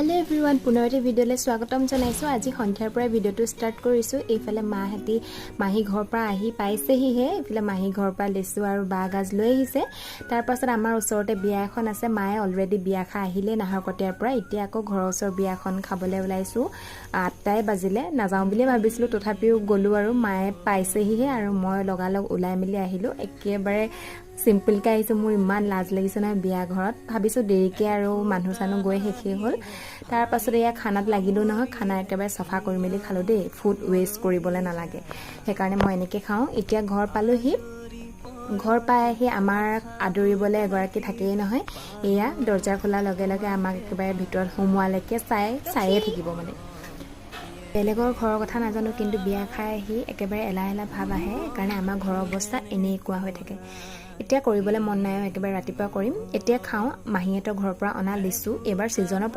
hello everyone पुनरते भिडिओले स्वागतम जनाइছো আজি সন্ধিয়াৰ পৰা ভিডিওটো ষ্টাৰ্ট কৰিছো এইফালে মাহেতি মাহি ঘৰৰ পৰা আহি পাইছেহি হে এইফালে মাহি ঘৰৰ পৰা লেচু আৰু বাগাজ লৈ আহিছে তাৰ পাছত আমাৰ ওচৰতে বিয়া এখন আছে মায়ে অলৰেডি বিয়া খা আহিলে নাহৰকটীয়াৰ পৰা এতিয়া আকৌ ঘৰৰ ওচৰ বিয়াখন খাবলৈ ওলাইছো 8টাই বাজিলে নাযাওঁ বুলি ভাবিছিলো তথাপিও গলো আৰু মায়ে পাইছেহি হে আৰু মই লগালগ উলাই মিলি আহিলো একেবাৰে सिम्पल के आइसो मोर इमान लाज लागिसे ना बिया घरत भाबिसो देरिके आरो मानु सानु गय हेखे होल तार पाছত या खानात लागिलो न खाना एकेबारे सफा কৰি মেলি খালো দে ফুড वेस्ट কৰিবলে না লাগে हे কাৰণে মই এনেকে খাও এতিয়া ঘৰ পালোহি ঘৰ পাই আহি আমাৰ আদৰিবলে এগৰাকী থাকেই নহয় এয়া দৰজা খোলা লগে লগে আমাক একেবাৰে ভিতৰত হোমৱালেকে চাইয়ে থাকিব মানে বেলেগৰ ঘৰৰ কথা নাজানো কিন্তু বিয়া খাই আহি একেবাৰে এলা এলা ভাব আহে কাৰণে আমাৰ ঘৰৰ অৱস্থা এনেই কোৱা হৈ থাকে এতিয়া কৰিবলে মন নাই একেবাৰে ৰাতিপুৱা কৰিম এতিয়া খাও মাহিয়েতৰ ঘৰৰ পৰা অনা লিচু এবাৰ সিজনৰ